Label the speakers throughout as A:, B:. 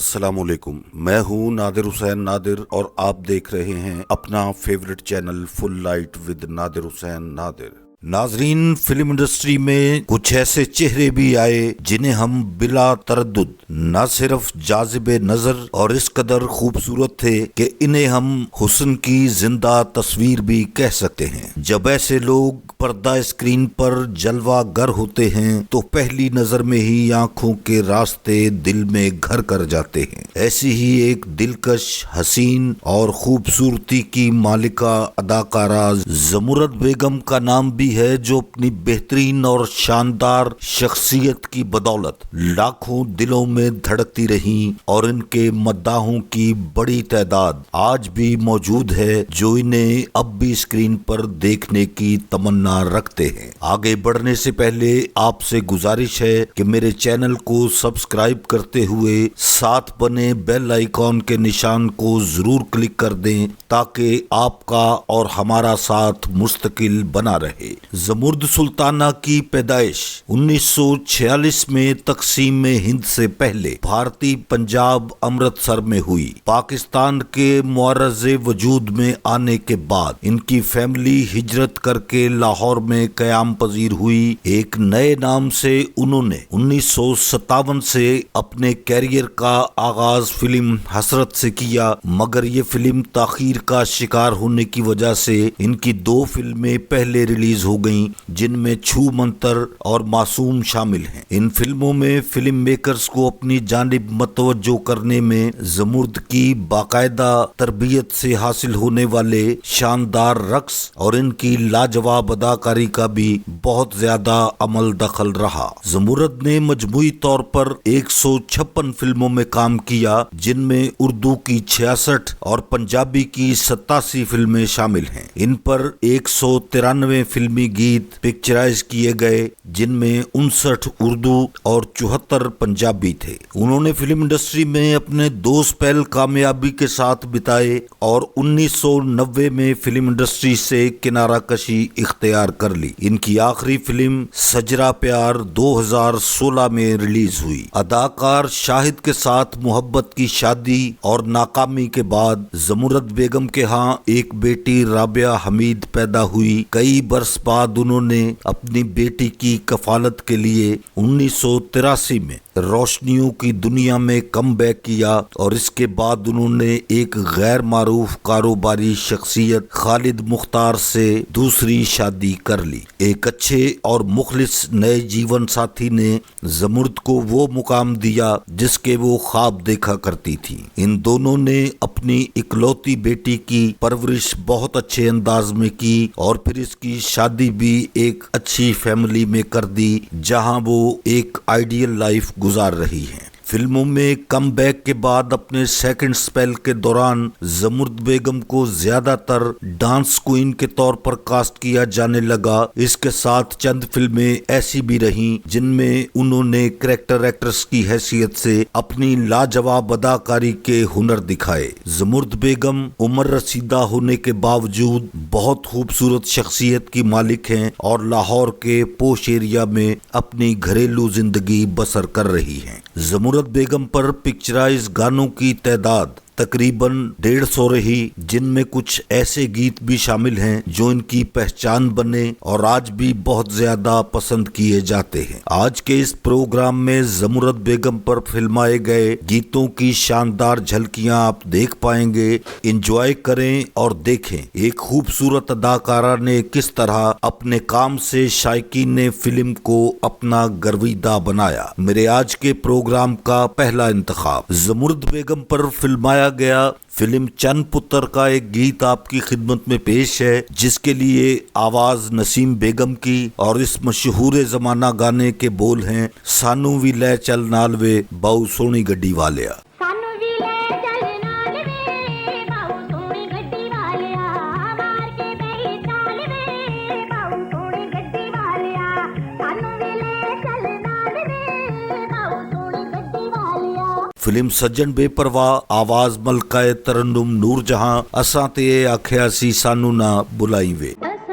A: अस्सलामुअलैकुम। मैं हूँ नादिर हुसैन नादिर और आप देख रहे हैं अपना favourite channel full light with Nadir Hussain Nadir. नाजरीन, फिल्म इंडस्ट्री में कुछ ऐसे चेहरे भी आए जिन्हें हम बिला तरद्दुद न सिर्फ जाज़िबे नजर और इस कदर खूबसूरत थे कि इन्हें हम हुस्न की जिंदा तस्वीर भी कह सकते हैं। जब ऐसे लोग पर्दा स्क्रीन पर जलवा गर होते हैं तो पहली नजर में ही आंखों के रास्ते दिल में घर कर जाते हैं। ऐसी ही एक दिलकश, हसीन और खूबसूरती की मालिका अदाकारा ज़मुरद बेगम का नाम भी है, जो अपनी बेहतरीन और शानदार शख्सियत की बदौलत लाखों दिलों में धड़कती रहीं और इनके मद्दाहों की बड़ी तादाद आज भी मौजूद है जो इन्हें अब भी स्क्रीन पर देखने की तमन्ना रखते हैं। आगे बढ़ने से पहले आपसे गुजारिश है कि मेरे चैनल को सब्सक्राइब करते हुए साथ बने बेल आइकॉन के निशान को जरूर क्लिक कर दें ताकि आपका और हमारा साथ मुस्तकिल बना रहे। ज़मुरद सुल्ताना की पैदाइश 1946 में तकसीम हिंद से पहले भारतीय पंजाब अमृतसर में हुई। पाकिस्तान के मुअर्रज़े वजूद में आने के बाद इनकी फैमिली हिजरत करके लाहौर में क़याम पजीर हुई। एक नए नाम से उन्होंने 1957 से अपने कैरियर का आगाज फिल्म हसरत से किया, मगर ये फिल्म ताखीर का शिकार होने की वजह से इनकी 2 फिल्में पहले रिलीज हो गईं, जिनमें छू मंतर और मासूम शामिल हैं। इन फिल्मों में फिल्म मेकर्स को अपनी जानिब मतवज्जो करने में ज़मुरद की बाकायदा तरबियत से हासिल होने वाले शानदार रक्स और इनकी लाजवाब अदाकारी का भी बहुत ज्यादा अमल दखल रहा। ज़मुरद ने मजमूई तौर पर 156 फिल्मों में काम किया, जिनमें उर्दू की 66 और पंजाबी की 87 फिल्में शामिल हैं। इन पर 193 फिल्मी गीत पिक्चराइज किए गए, जिनमें 59 उर्दू और 74 पंजाबी थे। उन्होंने फिल्म इंडस्ट्री में अपने 2 स्पेल कामयाबी के साथ बिताए और 1990 में फिल्म इंडस्ट्री से किनारा कशी इख्तियार कर ली। इनकी आखिरी फिल्म सजरा प्यार 2016 में रिलीज हुई। अदाकार शाहिद के साथ मोहब्बत की शादी और नाकामी के बाद ज़मुरद बेगम के यहाँ एक बेटी राबिया हमीद पैदा हुई। कई बरस बाद उन्होंने अपनी बेटी की कफालत के लिए 1983 में रोशनियों की दुनिया में कम बैक किया और इसके बाद उन्होंने एक गैर मारूफ कारोबारी शख्सियत खालिद मुख्तार से दूसरी शादी कर ली। एक अच्छे और मुखलिस नए जीवन साथी ने ज़मुरद को वो मुकाम दिया जिसके वो ख्वाब देखा करती थी। इन दोनों ने अपनी इकलौती बेटी की परवरिश बहुत अच्छे अंदाज में की और फिर इसकी शादी भी एक अच्छी फैमिली में कर दी, जहां वो एक आइडियल लाइफ गुजार रही हैं। फिल्मों में कम बैक के बाद अपने सेकंड स्पेल के दौरान ज़मुरद बेगम को ज्यादातर डांस क्वीन के तौर पर कास्ट किया जाने लगा। इसके साथ चंद फिल्में ऐसी भी रहीं जिनमें उन्होंने कैरेक्टर एक्ट्रेस की हैसियत से अपनी लाजवाब अदाकारी के हुनर दिखाए। ज़मुरद बेगम उम्र रसीदा होने के बावजूद बहुत खूबसूरत शख्सियत की मालिक हैं और लाहौर के पोश एरिया में अपनी घरेलू जिंदगी बसर कर रही हैं। ज़मुरद बेगम पर पिक्चराइज गानों की तादाद तकरीबन 150 रही, जिनमें कुछ ऐसे गीत भी शामिल हैं जो इनकी पहचान बने और आज भी बहुत ज्यादा पसंद किए जाते हैं। आज के इस प्रोग्राम में ज़मुरद बेगम पर फिल्माए गए गीतों की शानदार झलकियां आप देख पाएंगे। एंजॉय करें और देखें एक खूबसूरत अदाकारा ने किस तरह अपने काम से शायकीन ने फिल्म को अपना गर्विदा बनाया। मेरे आज के प्रोग्राम का पहला इंतखाब ज़मुरद बेगम पर फिल्माया गया फिल्म चंद पुत्र का एक गीत आपकी खिदमत में पेश है, जिसके लिए आवाज नसीम बेगम की और इस मशहूर जमाना गाने के बोल हैं सानू भी ले चल नाल वे बाऊ सोनी गड्डी वालिया। फिल्म सज्जन बेपरवाह आवाज मलकाए तरन्नुम नूर जहां असां ते आखिया सी सानू ना बुलाई वे।
B: ए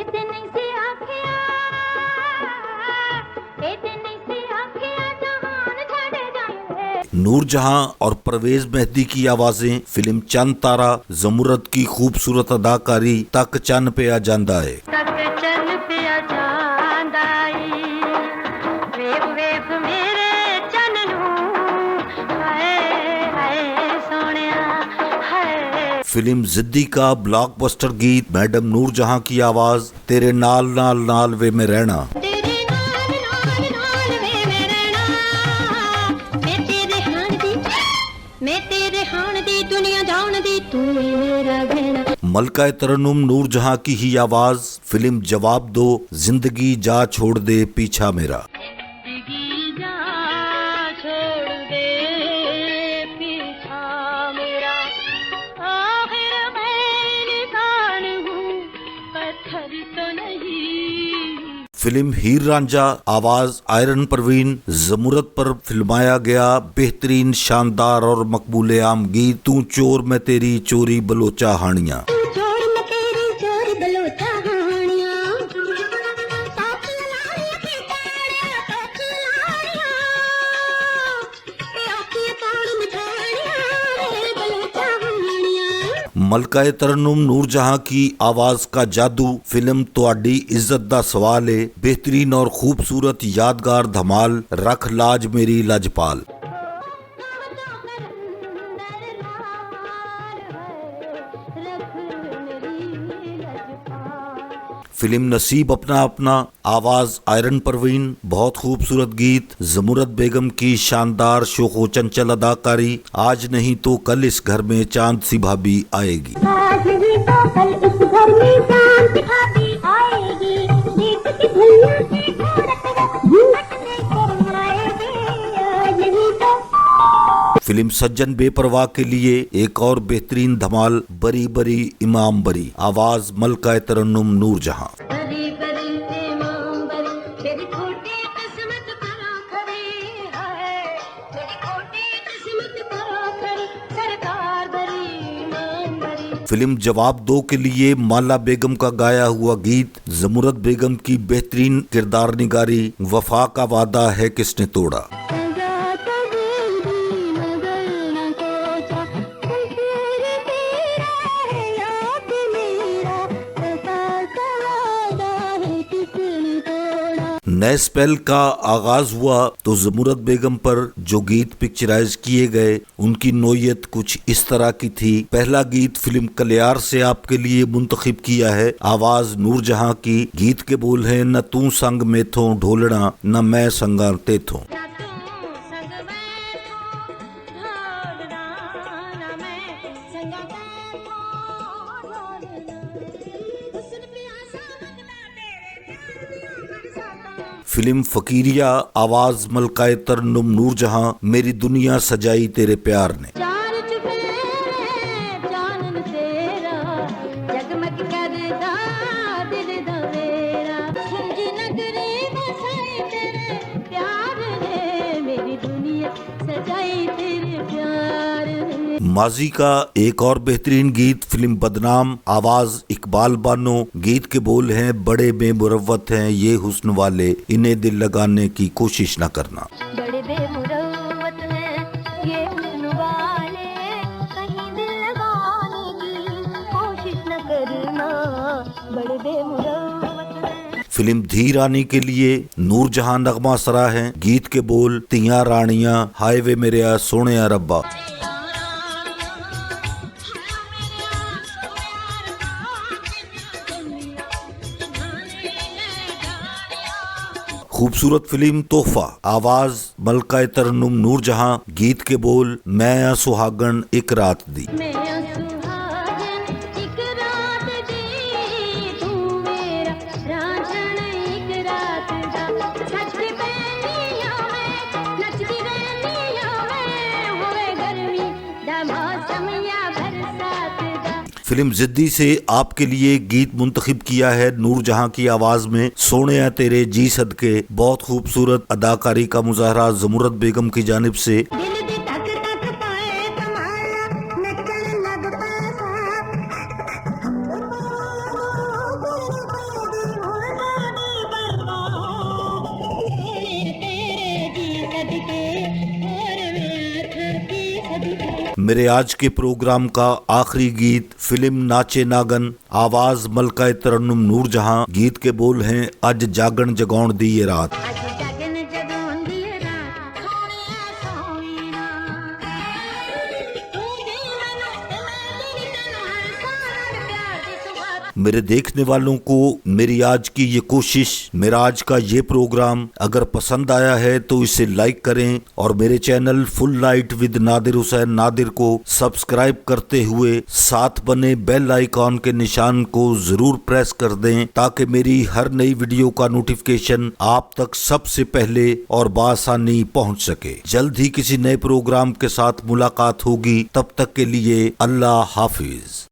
B: ते नहीं से आखिया
A: नूरजहां और परवेज मेहदी की आवाजें, फिल्म चंद तारा, जमुरत की खूबसूरत अदाकारी तक चन पे आ जांदा है। फिल्म जिद्दी का ब्लॉकबस्टर गीत मैडम नूरजहां की आवाज, तेरे नाल नाल नाल वे में रहना। मलका तरन्नुम नूरजहां की ही आवाज, फिल्म जवाब दो, जिंदगी जा छोड़ दे पीछा मेरा। फिल्म हीर रांझा, आवाज आयरन परवीन, जमुरत पर फिल्माया गया बेहतरीन, शानदार और मकबूले आम गीत तू चोर मैं तेरी चोरी बलोचा हानियां। मलका तरन्नुम नूरजहां की आवाज का जादू, फिल्म तुहाडी इज्जत दा सवाल है, बेहतरीन और खूबसूरत यादगार धमाल, रख लाज मेरी लजपाल। फिल्म नसीब अपना अपना, आवाज आयरन परवीन, बहुत खूबसूरत गीत, जमुरत बेगम की शानदार शोखो चंचल अदाकारी, आज नहीं तो कल इस घर में चांद सी भाभी आएगी। आज नहीं तो कल इस घर में चांद सी भाभी आएगी, दीप की धुइयां से फिल्म सज्जन बेपरवाह के लिए एक और बेहतरीन धमाल, बरी बरी इमाम बरी, आवाज मलका तरन्नुम नूरजहां। फिल्म जवाब दो के लिए माला बेगम का गाया हुआ गीत, जमुरत बेगम की बेहतरीन किरदार निगारी, वफा का वादा है किसने तोड़ा। नए स्पेल का आगाज हुआ तो जमुरत बेगम पर जो गीत पिक्चराइज किए गए उनकी नोयत कुछ इस तरह की थी। पहला गीत फिल्म कलियार से आपके लिए मुंतखब किया है, आवाज नूरजहां की, गीत के बोल हैं, न तू संग मेथों ढोलना न मैं संगा तेथों। फिल्म फकीरिया, आवाज मलका तरन्नुम नूरजहां, मेरी दुनिया सजाई तेरे प्यार ने। माजी का एक और बेहतरीन गीत, फिल्म बदनाम, आवाज इकबाल बानो, गीत के बोल हैं, बड़े बेमुरव्वत हैं ये हुस्न वाले, इन्हें दिल लगाने की कोशिश न करना। बड़े बेमुरव्वत हैं ये हुस्न वाले, कहीं दिल लगाने की कोशिश न करना, बड़े बेमुरव्वत हैं। फिल्म धी रानी के लिए नूरजहां नगमा सरा हैं, गीत के बोल, तियां रानियां हाय वे मेरे सोने रब्बा। खूबसूरत फिल्म तोहफा, आवाज मलका तरन्नुम नूरजहां, गीत के बोल, मैं सुहागन एक रात दी। फिल्म जिद्दी से आपके लिए गीत मुंतखब किया है नूरजहां की आवाज में, सोने तेरे जी सदके, बहुत खूबसूरत अदाकारी का मुजाहरा जमुरत बेगम की जानिब से। मेरे आज के प्रोग्राम का आखिरी गीत फिल्म नाचे नागन, आवाज मलका तरन्नुम नूरजहां। गीत के बोल हैं अज जागण जगाउण दी ये रात। मेरे देखने वालों को मेरी आज की ये कोशिश, मेरा आज का ये प्रोग्राम अगर पसंद आया है तो इसे लाइक करें और मेरे channel full light with Nadir Hussain Nadir को सब्सक्राइब करते हुए साथ बने बेल आइकॉन के निशान को जरूर प्रेस कर दें ताकि मेरी हर नई वीडियो का नोटिफिकेशन आप तक सबसे पहले और बआसानी पहुंच सके। जल्द ही किसी नए प्रोग्राम के साथ मुलाकात होगी, तब तक के लिए अल्लाह हाफिज।